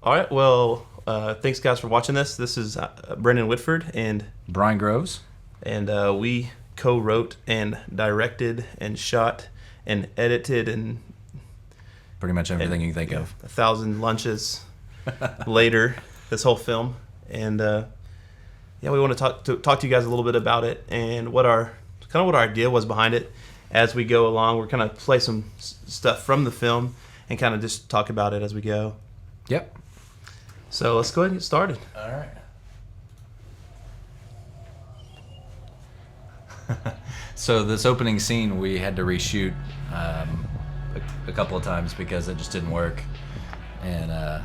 All right. Well, thanks guys for watching this. This is Brendan Whitford, and Brian Groves. we co-wrote and directed and shot and edited and Pretty much everything you think of. 1,000 lunches later, this whole film. And we want to talk to you guys a little bit about it and what our idea was behind it. As we go along, we're kind of play some stuff from the film and kind of just talk about it as we go. Yep. So let's go ahead and get started. All right. So this opening scene we had to reshoot a couple of times because it just didn't work. And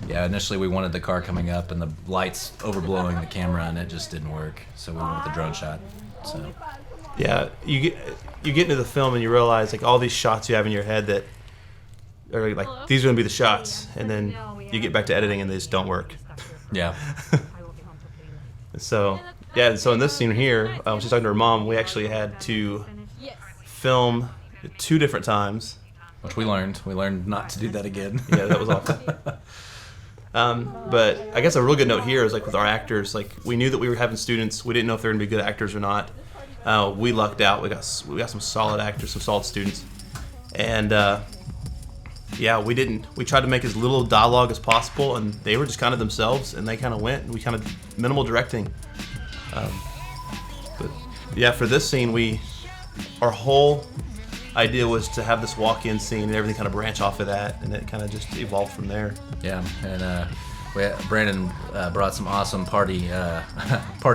initially we wanted the car coming up and the lights overblowing the camera, and it just didn't work. So we went with the drone shot. So yeah, you get into the film and you realize like all these shots you have in your head that are like these are gonna be the shots, and then you get back to editing and they just don't work. yeah. So in this scene here, she's talking to her mom. We actually had to film 2 different times, Which we learned. We learned not to do that again. Yeah, that was awful. But I guess a real good note here is like with our actors, like we knew that we were having students. We didn't know if they were gonna be good actors or not. We lucked out. We got some solid actors, some solid students, and we tried to make as little dialogue as possible, and they were just kind of themselves, and they kind of went. And we kind of minimal directing. But yeah, for this scene, our whole idea was to have this walk-in scene and everything kind of branch off of that, and it kind of just evolved from there. Yeah, and Brandon brought some awesome party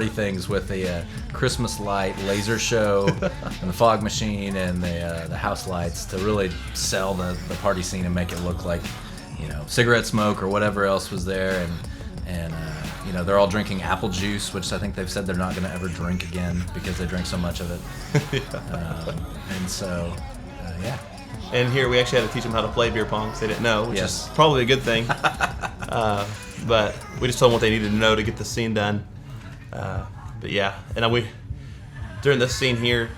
things with the Christmas light laser show and the fog machine and the house lights to really sell the party scene and make it look like, cigarette smoke or whatever else was there, and they're all drinking apple juice, which I think they've said they're not going to ever drink again because they drink so much of it. And so, yeah. And here we actually had to teach them how to play beer pong because they didn't know, which is probably a good thing. But we just told them what they needed to know to get the scene done. But yeah, and during this scene here,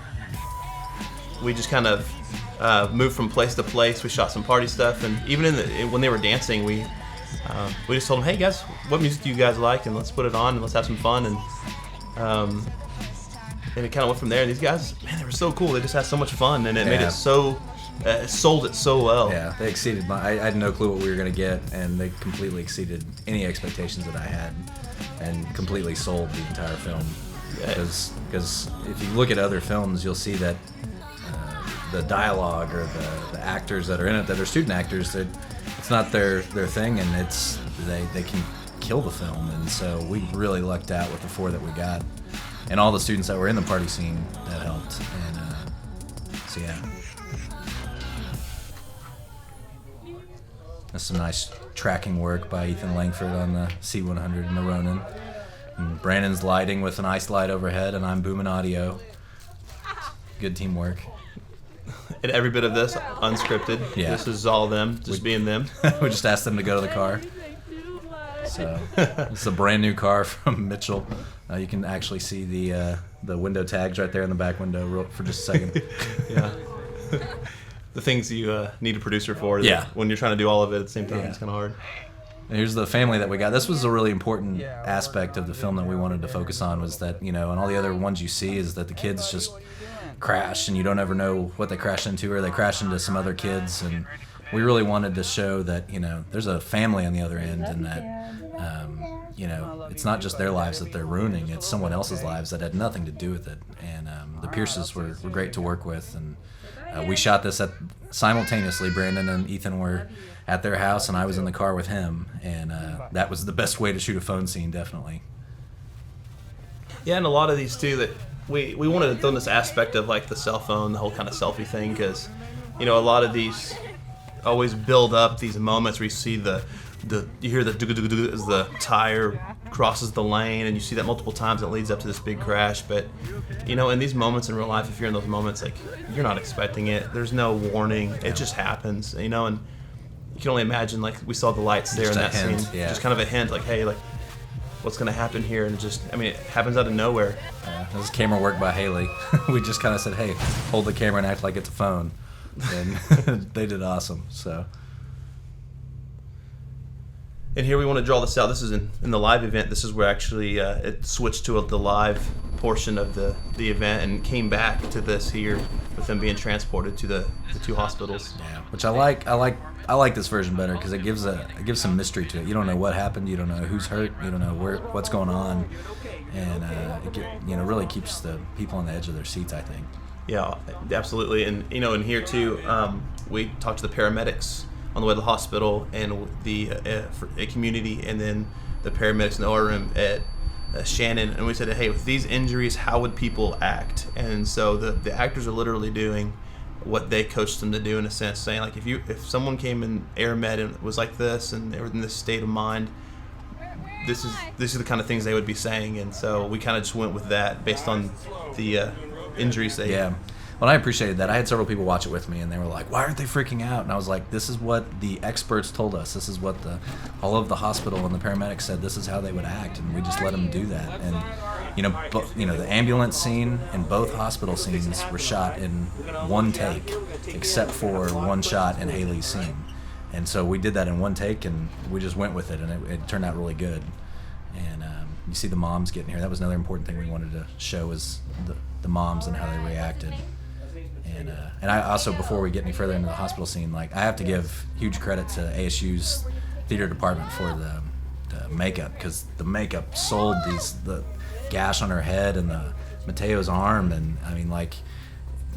we just kind of moved from place to place. We shot some party stuff, and even when they were dancing, we just told them, "Hey guys, what music do you guys like? And let's put it on and let's have some fun." And it kind of went from there. And these guys, man, they were so cool. They just had so much fun, and it made it so. Sold it so well. Yeah, they exceeded I had no clue what we were going to get, and they completely exceeded any expectations that I had, and completely sold the entire film. Because if you look at other films, you'll see that the dialogue or the actors that are in it that are student actors, it's not their thing, and they can kill the film. And so we really lucked out with the 4 that we got, and all the students that were in the party scene that helped. And so yeah. That's some nice tracking work by Ethan Langford on the C100 and the Ronin. And Brandon's lighting with an ice light overhead, and I'm booming audio. Good teamwork. And every bit of this, unscripted. Yeah. This is all them, just being them. We just asked them to go to the car. So it's a brand new car from Mitchell. You can actually see the window tags right there in the back window for just a second. Yeah. The things you need a producer for. Yeah. When you're trying to do all of it at the same time, it's kind of hard. And here's the family that we got. This was a really important aspect of the film that we wanted to focus on, was that, and all the other ones you see is that the kids just crash, and you don't ever know what they crash into, or they crash into some other kids. And we really wanted to show that, there's a family on the other end, and that, it's not just their lives that they're ruining, it's someone else's lives that had nothing to do with it. And the Pierces were great to work with, and we shot this simultaneously. Brandon and Ethan were at their house, and I was in the car with him, and that was the best way to shoot a phone scene, definitely. Yeah, and a lot of these too, that we wanted to throw in this aspect of like the cell phone, the whole kind of selfie thing, because a lot of these always build up these moments where you see you hear the doo-doo-doo-doo as the tire crosses the lane, and you see that multiple times. It leads up to this big crash. But in these moments in real life, if you're in those moments, like, you're not expecting it. There's no warning. It just happens. And you can only imagine, like, we saw the lights there Just in a that hint, scene. yeah. Just kind of a hint, like, hey, like, what's gonna happen here? And it happens out of nowhere. This is camera work by Haley. We just kind of said, hey, hold the camera and act like it's a phone, and they did awesome. So And here we want to draw this out. This is in the live event. This is where actually it switched to the live portion of the event and came back to this here with them being transported to the two hospitals. Yeah, which I like this version better because it gives some mystery to it. You don't know what happened. You don't know who's hurt. You don't know what's going on, and it really keeps the people on the edge of their seats, I think. Yeah, absolutely. And in here too, we talked to the paramedics on the way to the hospital and the for a community, and then the paramedics in the OR room at Shannon, and we said, hey, with these injuries, how would people act? And so the actors are literally doing what they coached them to do, in a sense, saying like if someone came in air med and was like this and they were in this state of mind, this is the kind of things they would be saying. And so we kind of just went with that based on the injuries they Well, I appreciated that. I had several people watch it with me, and they were like, why aren't they freaking out? And I was like, this is what the experts told us. This is what all of the hospital and the paramedics said this is how they would act, and we just let them do that. And, the ambulance scene and both hospital scenes were shot in one take, except for one shot in Haley's scene. And so we did that in one take, and we just went with it, and it turned out really good. And you see the moms getting here. That was another important thing we wanted to show, was the moms and how they reacted. And I also, before we get any further into the hospital scene, like, I have to give huge credit to ASU's theater department for the makeup, because the makeup sold the gash on her head and the Mateo's arm, and I mean, like,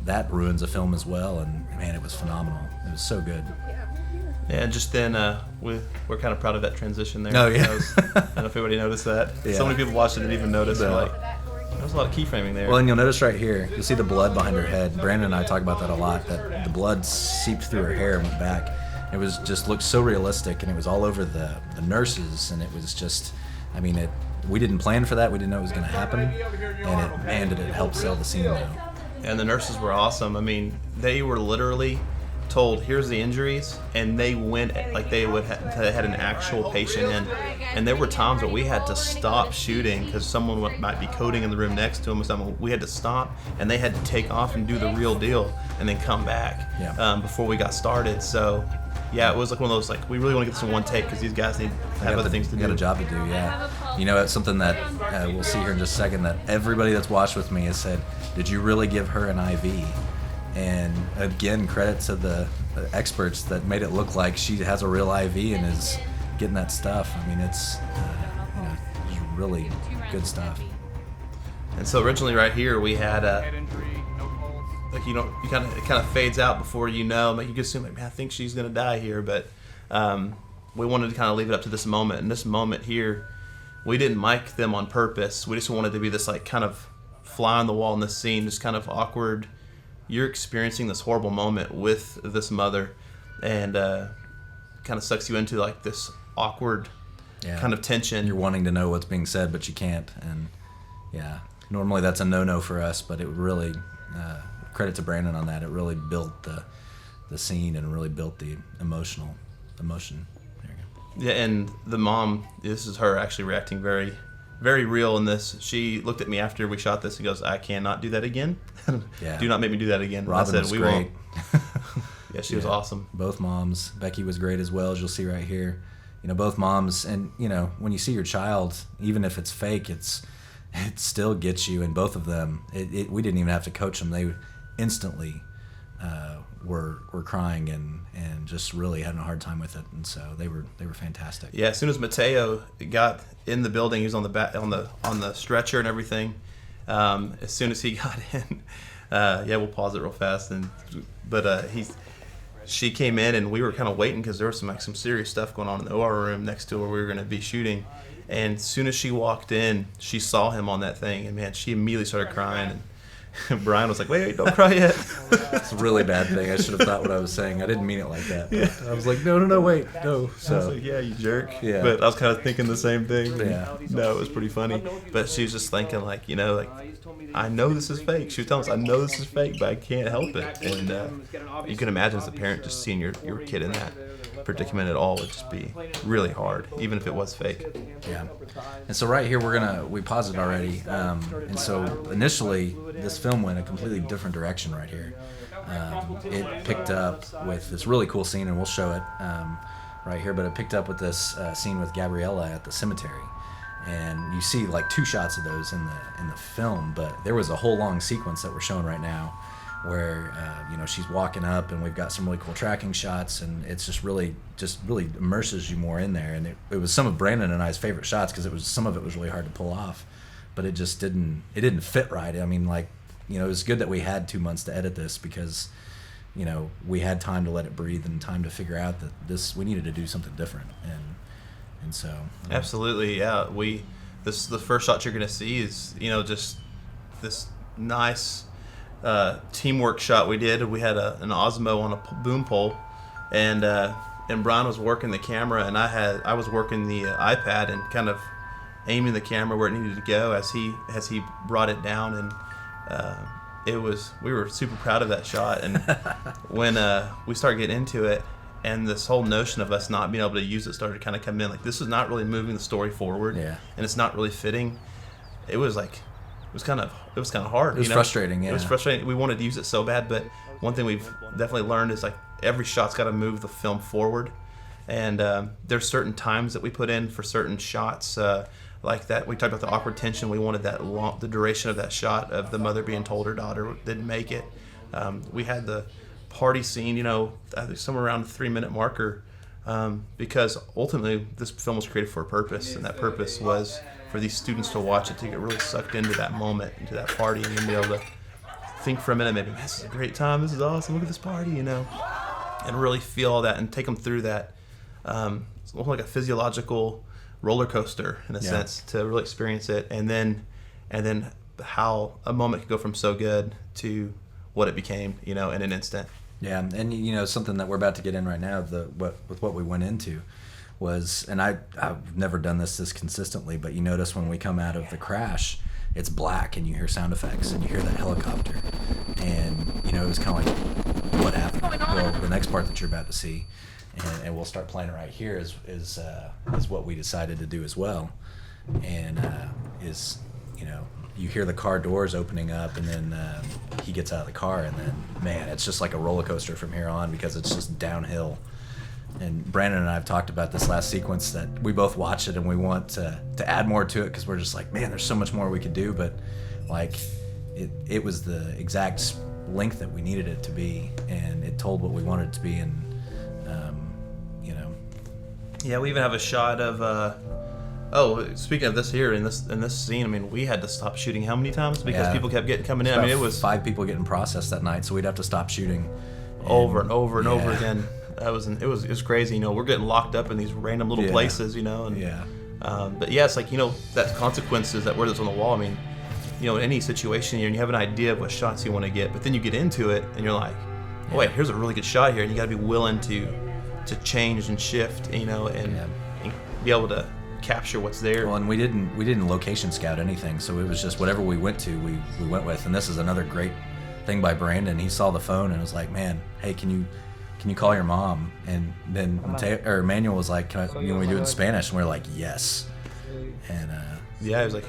that ruins a film as well. And man, it was phenomenal. It was so good. Yeah, and just then we're kind of proud of that transition there. Oh yeah. I don't know if everybody noticed that. Yeah. So many people watched it and didn't even notice. No. Like, there was a lot of keyframing there. Well, and you'll notice right here, you'll see the blood behind her head. Brandon and I talk about that a lot, that the blood seeped through her hair and went back. It was just looked so realistic, and it was all over the nurses, and it was just, I mean, we didn't plan for that. We didn't know it was going to happen, and did it help sell the scene though. And the nurses were awesome. I mean, they were literally told, here's the injuries, and they went like they had an actual patient in. And there were times where we had to stop shooting because someone might be coding in the room next to them or something. We had to stop, and they had to take off and do the real deal and then come back before we got started. So yeah, it was like one of those, like, we really want to get this in one take because these guys need to have other things to do. Got a job to do, yeah. It's something that we'll see here in just a second, that everybody that's watched with me has said, did you really give her an IV? And again, credit to the experts that made it look like she has a real IV and is getting that stuff. I mean, it's really good stuff. And so originally, right here, we had it kind of fades out before you can assume, like, man, I think she's gonna die here, but we wanted to kind of leave it up to this moment. And this moment here, we didn't mic them on purpose. We just wanted to be this, like, kind of fly on the wall in this scene, just kind of awkward. You're experiencing this horrible moment with this mother, and kind of sucks you into, like, this awkward kind of tension. You're wanting to know what's being said, but you can't. And normally that's a no-no for us, but it really, credit to Brandon on that. It really built the scene and really built the emotion. There you go. Yeah, and the mom, this is her actually reacting very, very real in this. She looked at me after we shot this and goes, I cannot do that again. Do not make me do that again. Robin was great. Won't. Yeah, she was awesome. Both moms. Becky was great as well, as you'll see right here. Both moms. And, when you see your child, even if it's fake, it still gets you. And both of them, we didn't even have to coach them. They instantly were crying and just really having a hard time with it. And so they were fantastic. Yeah, as soon as Mateo got in the building, he was on the stretcher and everything. As soon as he got in, we'll pause it real fast. She came in, and we were kind of waiting because there was some serious stuff going on in the OR room next to where we were going to be shooting. And as soon as she walked in, she saw him on that thing, and man, she immediately started crying. And Brian was like, wait, don't cry yet. It's a really bad thing. I should have thought what I was saying. I didn't mean it like that. Yeah. I was like, no, wait, no. So, I was like, yeah, you jerk. Yeah. But I was kind of thinking the same thing. Yeah. No, it was pretty funny. But she was just thinking, like, I know this is fake. She was telling us, I know this is fake, but I can't help it. And you can imagine as a parent just seeing your kid in that predicament at all would just be really hard, even if it was fake. Yeah. And so right here, we paused it already. And so initially, this film went a completely different direction right here. It picked up with this really cool scene, and we'll show it, right here, but it picked up with this scene with Gabriella at the cemetery. And you see like 2 shots of those in the film, but there was a whole long sequence that we're showing right now where she's walking up, and we've got some really cool tracking shots, and it's just really immerses you more in there. And it was some of Brandon and I's favorite shots because some of it was really hard to pull off, but it just didn't fit right. I mean, like, it was good that we had 2 months to edit this because we had time to let it breathe and time to figure out that we needed to do something different. And so absolutely, yeah. The first shot you're gonna see is just this nice teamwork shot we did. We had an Osmo on a boom pole, and Brian was working the camera, and I was working the iPad and kind of aiming the camera where it needed to go as he brought it down, and we were super proud of that shot. And when we started getting into it, and this whole notion of us not being able to use it started to kind of come in, like, this is not really moving the story forward, and it's not really fitting. It was kind of hard. It was frustrating. Yeah, it was frustrating. We wanted to use it so bad, but one thing we've definitely learned is, like, every shot's got to move the film forward, and there's certain times that we put in for certain shots. Like that, we talked about the awkward tension. We wanted the duration of that shot of the mother being told her daughter didn't make it. We had the party scene, I think somewhere around the 3-minute marker, because ultimately this film was created for a purpose, and that purpose was for these students to watch it, to get really sucked into that moment, into that party, and then be able to think for a minute, maybe, this is a great time, this is awesome, look at this party, and really feel all that and take them through that. It's almost like a physiological roller coaster in a sense, to really experience it, and then how a moment could go from so good to what it became, in an instant. Yeah, and something that we're about to get in right now, with what we went into was, and I've never done this consistently, but you notice when we come out of the crash, it's black, and you hear sound effects, and you hear that helicopter, and it was kind of like, what happened? Well, the next part that you're about to see, and we'll start playing it right here, is what we decided to do as well, and you hear the car doors opening up, and then he gets out of the car, and then, man, it's just like a roller coaster from here on, because it's just downhill. And Brandon and I have talked about this last sequence, that we both watch it and we want to add more to it, because we're just like, man, there's so much more we could do, but like it was the exact length that we needed it to be, and it told what we wanted it to be. And yeah, we even have a shot of speaking of this here, in this scene, I mean, we had to stop shooting how many times because people kept coming in. I mean, it was 5 people getting processed that night, so we'd have to stop shooting over and over and over again. It was crazy. We're getting locked up in these random little places, but yeah, it's like, that consequences, that word that's on the wall. I mean, in any situation, you have an idea of what shots you want to get, but then you get into it and you're like, oh, wait, here's a really good shot here, and you got to be willing to change and shift, and be able to capture what's there. Well, and we didn't location scout anything, so it was just whatever we went to, we went with. And this is another great thing by Brandon. He saw the phone and was like, man, hey, can you call your mom? And then Emmanuel was like, can we do it in Spanish? And we were like, yes. And he was like,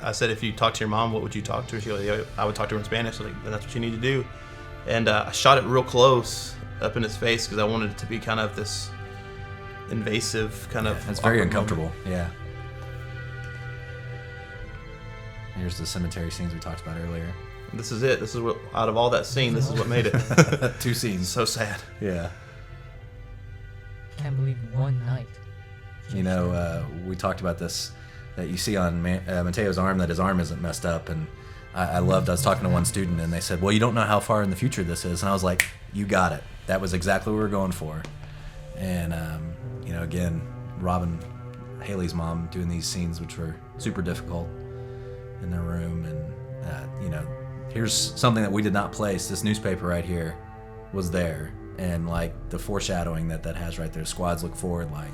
I said, if you talk to your mom, what would you talk to her? She was like, I would talk to her in Spanish. I was like, then that's what you need to do. And I shot it real close up in his face, because I wanted it to be kind of this invasive kind of. It's very uncomfortable. Moment. Yeah. Here's the cemetery scenes we talked about earlier. And this is it. This is what, out of all that scene, this is what made it. 2 scenes. So sad. Yeah. Can't believe one night. We talked about this, that you see on Mateo's arm, that his arm isn't messed up, and I was talking to one student, and they said, well, you don't know how far in the future this is, and I was like, you got it. That was exactly what we were going for. And again, Robin, Haley's mom, doing these scenes, which were super difficult in their room, and here's something that we did not place. This newspaper right here was there, and like the foreshadowing that has right there. Squads look forward, like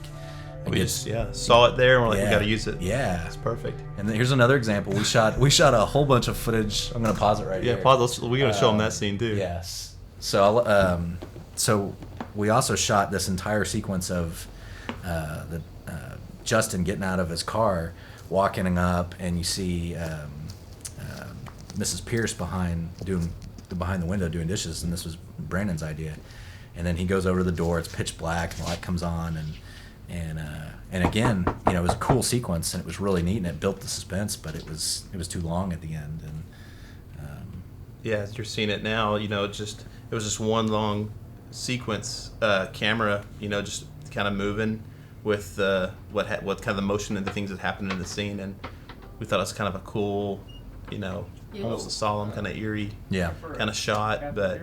we just saw it there, and we're like, we got to use it. Yeah, it's perfect. And then here's another example. We shot a whole bunch of footage. I'm gonna pause it right here. Yeah, pause. We're gonna show them that scene too. Yes. So so we also shot this entire sequence of Justin getting out of his car, walking up, and you see Mrs. Pierce behind the window doing dishes, and this was Brandon's idea. and then he goes over to the door. It's pitch black, and the light comes on, and again, it was a cool sequence, and it was really neat, and it built the suspense, but it was too long at the end, and yeah, as you're seeing it now, it was just one long sequence, camera, just kind of moving with what kind of the motion and the things that happened in the scene, and we thought it was kind of a cool, almost a solemn, kind of eerie, kind of shot, but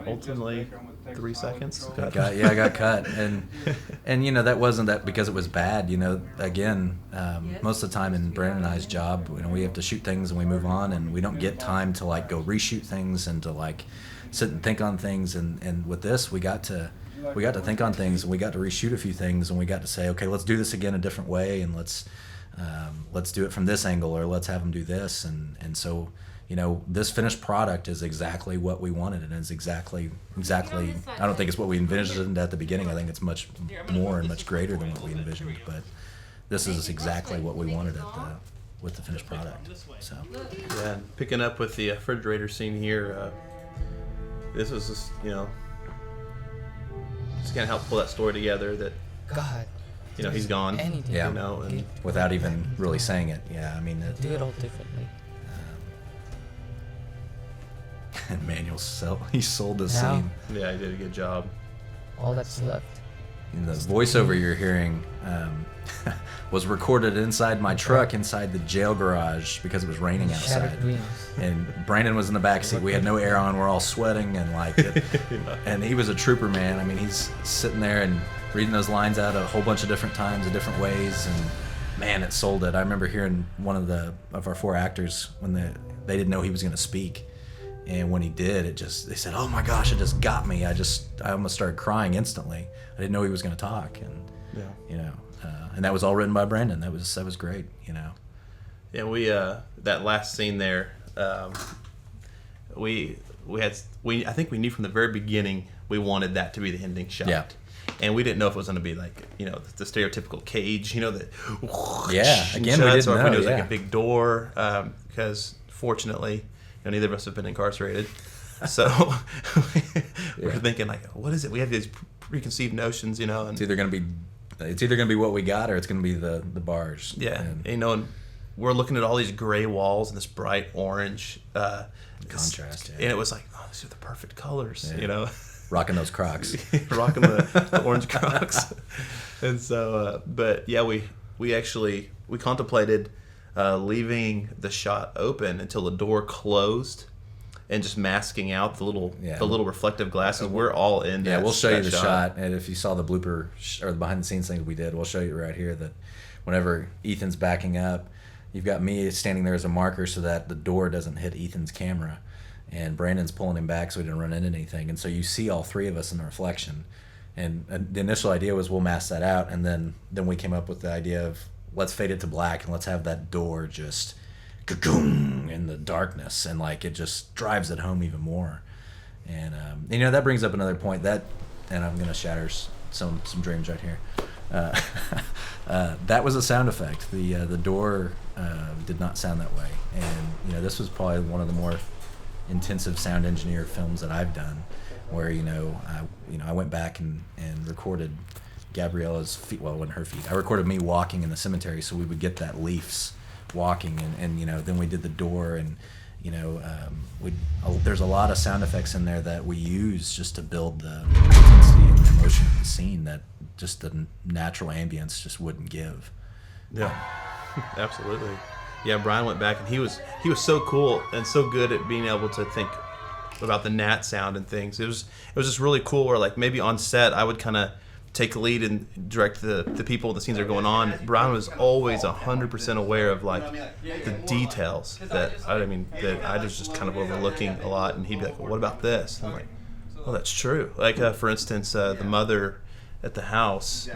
ultimately 3 seconds. I got cut, and that wasn't that because it was bad. Again, most of the time in Brandon and I's job, we have to shoot things and we move on, and we don't get time to like go reshoot things and to like sit and think on things. And with this, we got to think on things, and we got to reshoot a few things, and we got to say, okay, let's do this again a different way, and let's do it from this angle, or let's have them do this, and so. This finished product is exactly what we wanted, and is exactly. I don't think it's what we envisioned at the beginning. I think it's much more and much greater than what we envisioned. But this is exactly what we wanted with the finished product. So yeah, and picking up with the refrigerator scene here, this was just just can't help pull that story together. That God, he's gone. Anything. yeah, and without even really saying it. Yeah, I mean, do it all differently. And Manuel he sold the Now- scene. yeah, he did a good job. All that's left. And the voiceover you're hearing was recorded inside my truck, inside the jail garage, because it was raining outside. Shattered dreams. And Brandon was in the back seat. We had no air on. We're all sweating, and and he was a trooper, man. I mean, he's sitting there and reading those lines out a whole bunch of different times, in different ways, and man, it sold it. I remember hearing one of our 4 actors when they didn't know he was going to speak. And when he did, they said, "Oh my gosh, it just got me." I almost started crying instantly. I didn't know he was going to talk, and and that was all written by Brandon. That was great, Yeah, we that last scene there, I think we knew from the very beginning we wanted that to be the ending shot. Yeah. And we didn't know if it was going to be like the stereotypical cage, that again, we didn't or if know, it was like yeah. a big door, because fortunately. Neither of us have been incarcerated, so we're thinking like, what is it? We have these preconceived notions, And It's either gonna be what we got, or it's gonna be the bars. Yeah, and we're looking at all these gray walls and this bright orange contrast. Yeah. And it was like, oh, these are the perfect colors, Rocking those Crocs. Rocking the orange Crocs. And so, but yeah, we actually contemplated. Leaving the shot open until the door closed, and just masking out the little reflective glasses. We're all in. Yeah, we'll show you the shot, and if you saw the blooper or the behind the scenes things we did, we'll show you right here that whenever Ethan's backing up, you've got me standing there as a marker so that the door doesn't hit Ethan's camera, and Brandon's pulling him back so he didn't run into anything, and so you see all 3 of us in the reflection. And the initial idea was we'll mask that out, and then we came up with the idea of. Let's fade it to black, and let's have that door just ka-goom in the darkness, and like it just drives it home even more. And that brings up another point and I'm gonna shatter some dreams right here. That was a sound effect. The door did not sound that way, and this was probably one of the more intensive sound engineer films that I've done, where I went back and recorded. Gabriella's feet, well, it wasn't her feet. I recorded me walking in the cemetery, so we would get that Leafs walking, and then we did the door, and there's a lot of sound effects in there that we use just to build the intensity and the emotion of the scene that just the natural ambience just wouldn't give. Yeah, absolutely. Yeah, Brian went back, and he was so cool and so good at being able to think about the gnat sound and things. It was just really cool. Where like maybe on set I would kind of take the lead and direct the people, the scenes that are going on. Brian was always 100% aware of like the details that I was just kind of overlooking a lot, and he'd be like, well, what about this? And I'm like, oh, that's true. Like for instance, the mother at the house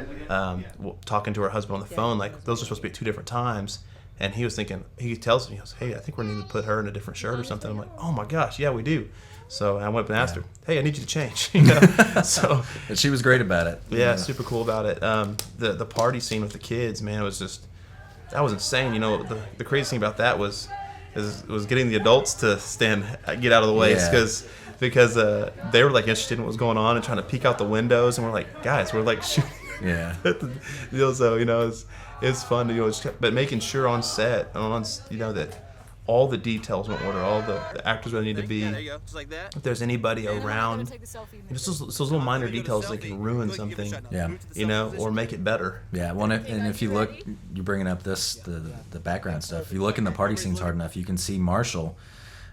talking to her husband on the phone, like those are supposed to be at 2 different times, and he was thinking, he tells me, he goes, hey, I think we need to put her in a different shirt or something. I'm like, oh my gosh, yeah, we do. So I went up and asked her, hey, I need you to change. So and she was great about it. Yeah, super cool about it. The party scene with the kids, man, it was just, that was insane. The crazy thing about that was getting the adults to get out of the way, because because they were like interested in what was going on and trying to peek out the windows, and we're like, guys, we're like shooting. Yeah. So it's fun, but making sure on set that all the details in order, all the actors where they need to be. If there's anybody around, just those little minor details that can ruin something. Yeah. Or make it better. Yeah. Well, and if you look, you're bringing up the background stuff. If you look in the party scenes hard enough, you can see Marshall,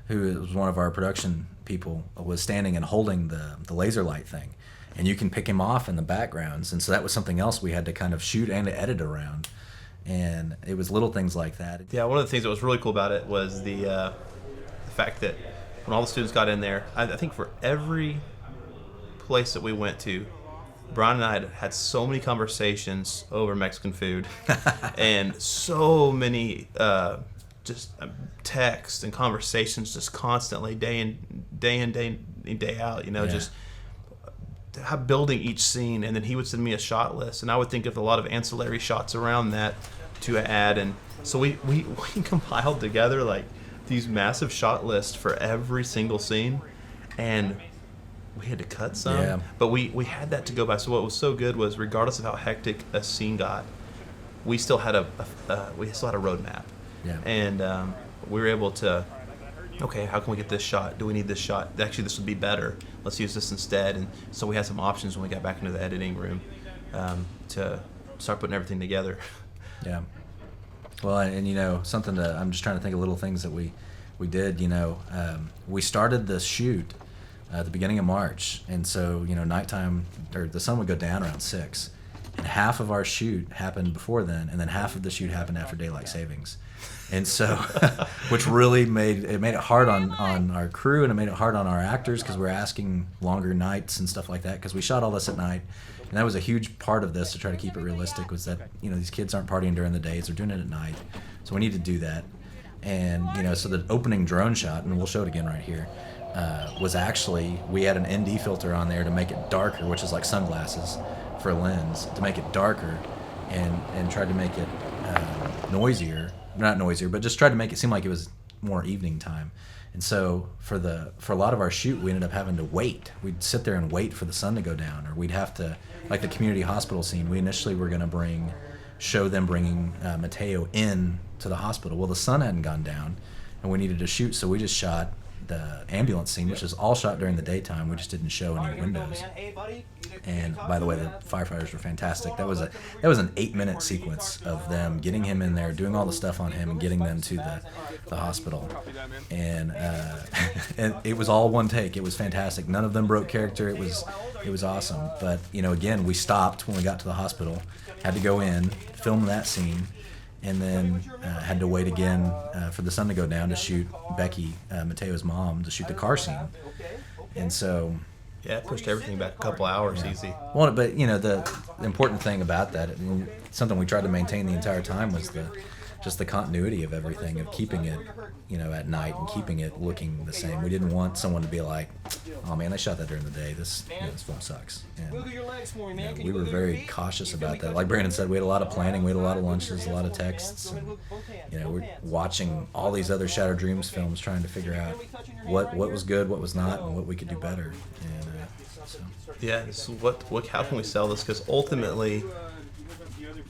who was one of our production people, was standing and holding the laser light thing, and you can pick him off in the backgrounds. And so that was something else we had to kind of shoot and edit around. And it was little things like that. Yeah, one of the things that was really cool about it was the fact that when all the students got in there, I think for every place that we went to, Brian and I had so many conversations over Mexican food, and so many just texts and conversations just constantly, day in, day out. Just building each scene, and then he would send me a shot list, and I would think of a lot of ancillary shots around that to add, and so we compiled together like these massive shot lists for every single scene, and we had to cut some, but we had that to go by. So what was so good was, regardless of how hectic a scene got, we still had a roadmap, and we were able to, okay, how can we get this shot? Do we need this shot? Actually, this would be better. Let's use this instead. And so we had some options when we got back into the editing room to start putting everything together. Yeah. Well, and something I'm just trying to think of little things that we did. We started the shoot at the beginning of March, and so nighttime, or the sun would go down around 6, and half of our shoot happened before then, and then half of the shoot happened after daylight savings. And so, which really made it hard on our crew, and it made it hard on our actors, because we're asking longer nights and stuff like that, because we shot all this at night. And that was a huge part of this, to try to keep it realistic, was that these kids aren't partying during the days, they're doing it at night. So we need to do that. And so the opening drone shot, and we'll show it again right here, was actually, we had an ND filter on there to make it darker, which is like sunglasses for a lens, to make it darker, and tried to make it noisier. Not noisier, but just tried to make it seem like it was more evening time. And so for a lot of our shoot, we ended up having to wait. We'd sit there and wait for the sun to go down, or we'd have to, like the community hospital scene, we initially were going to show them bringing Mateo in to the hospital. Well, the sun hadn't gone down, and we needed to shoot, so we just shot the ambulance scene, which is all shot during the daytime. We just didn't show any windows. And by the way, the firefighters were fantastic. That was an 8-minute sequence of them getting him in there, doing all the stuff on him, and getting them to the hospital. And and it was all one take. It was fantastic. None of them broke character. It was awesome. But again, we stopped when we got to the hospital, had to go in, film that scene, and then had to wait again for the sun to go down to shoot Becky, Mateo's mom, to shoot the car scene. And so, yeah, it pushed everything back a couple hours easy. Well, but the important thing about that, and something we tried to maintain the entire time, was just the continuity of everything, of keeping it, at night, and keeping it looking the same. We didn't want someone to be like, oh man, they shot that during the day. This film sucks. And we were very cautious about that. Like Brandon said, we had a lot of planning, we had a lot of lunches, a lot of texts, and we're watching all these other Shattered Dreams films, trying to figure out what was good, what was not, and what we could do better. And so. Yeah, so how can we sell this? Because ultimately,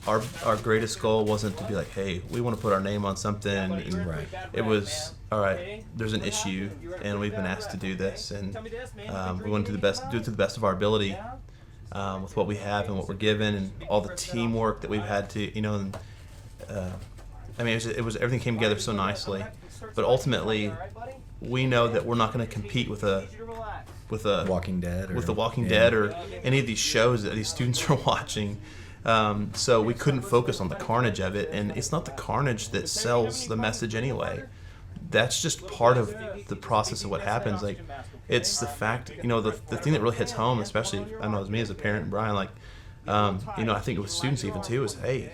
our greatest goal wasn't to be like, hey, we want to put our name on something. And right. It was, all right, there's an issue, and we've been asked to do this, and we want to do it to the best of our ability, with what we have and what we're given, and all the teamwork that we've had to, and it was everything came together so nicely. But ultimately, we know that we're not going to compete with a Walking Dead, with The Walking Dead, or any of these shows that these students are watching. So we couldn't focus on the carnage of it, and it's not the carnage that sells the message anyway. That's just part of the process of what happens. Like, it's the fact, the thing that really hits home, especially, I know as me as a parent and Brian, like, I think with students even too, is, hey,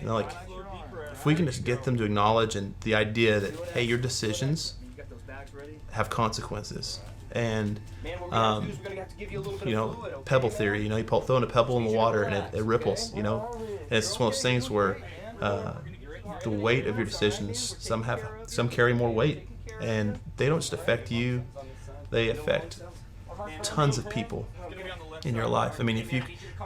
if we can just get them to acknowledge, and the idea that, hey, your decisions have consequences. And pebble theory, you throw in a pebble in the water and it ripples, and it's just one of those things where the weight of your decisions, some carry more weight, and they don't just affect you, they affect tons of people in your life. I mean,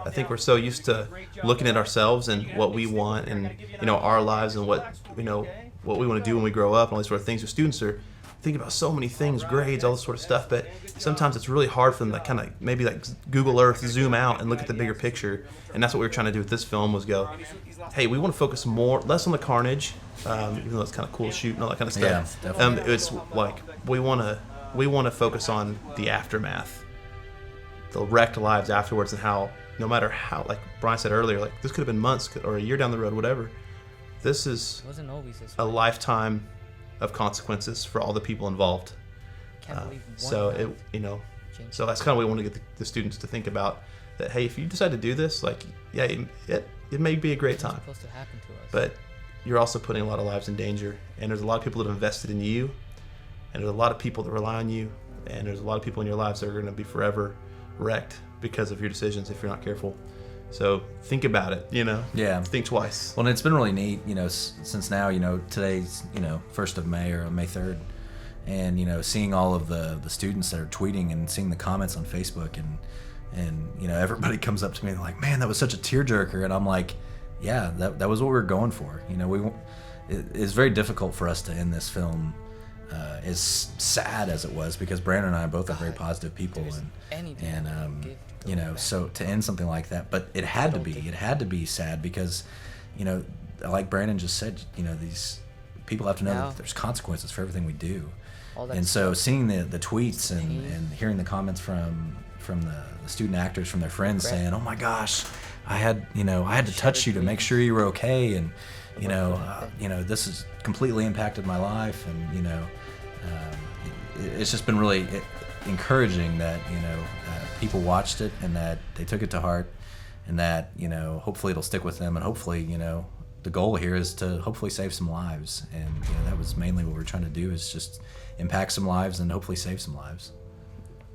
I think we're so used to looking at ourselves and what we want and, our lives and what we want to do when we grow up and all these sort of things. Your students are thinking about so many things, grades, all this sort of stuff, but sometimes it's really hard for them to kind of maybe like Google Earth, zoom out and look at the bigger picture. And that's what we were trying to do with this film, was go, hey, we want to focus less on the carnage, even though it's kind of cool to shoot and all that kind of stuff. Yeah, definitely. It's like we want to focus on the aftermath, the wrecked lives afterwards, and how no matter how, like Brian said earlier, like this could have been months or a year down the road, whatever. This is Wasn't always this a way. lifetime of consequences for all the people involved. Can't believe one So life it, so that's kind of what we want to get the students to think about. That hey, if you decide to do this, like it may be a great wasn't time, supposed to happen to us. but you're also putting a lot of lives in danger. And there's a lot of people that have invested in you, and there's a lot of people that rely on you, and there's a lot of people in your lives that are going to be forever wrecked because of your decisions if you're not careful. So think about it, Yeah. Think twice. Well, and it's been really neat, since now, today's, 1st of May or May 3rd, and, seeing all of the students that are tweeting and seeing the comments on Facebook and everybody comes up to me and they're like, man, that was such a tearjerker. And I'm like, yeah, that was what we were going for. It's very difficult for us to end this film as sad as it was, because Brandon and I both are very positive people, so to end something like that, but it had to be sad because, like Brandon just said, these people have to know that there's consequences for everything we do. And so seeing the tweets and hearing the comments from the student actors, from their friends saying, oh my gosh, I had to touch you to make sure you were okay, and this has completely impacted my life, and it's just been really encouraging that people watched it and that they took it to heart, and that hopefully it'll stick with them, and hopefully the goal here is to hopefully save some lives, and that was mainly what we're trying to do, is just impact some lives and hopefully save some lives.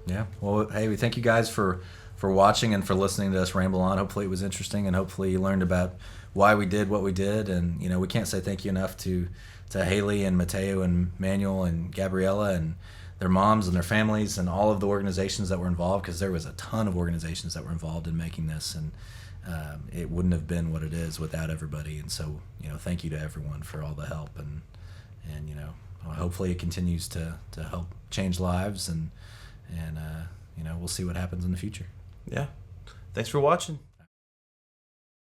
Yeah. Well, hey, we thank you guys for watching and for listening to us ramble on. Hopefully it was interesting, and hopefully you learned about why we did what we did. And we can't say thank you enough to Haley and Mateo and Manuel and Gabriella and their moms and their families and all of the organizations that were involved, because there was a ton of organizations that were involved in making this, and it wouldn't have been what it is without everybody. And so thank you to everyone for all the help, and hopefully it continues to help change lives, and we'll see what happens in the future. Yeah. Thanks for watching.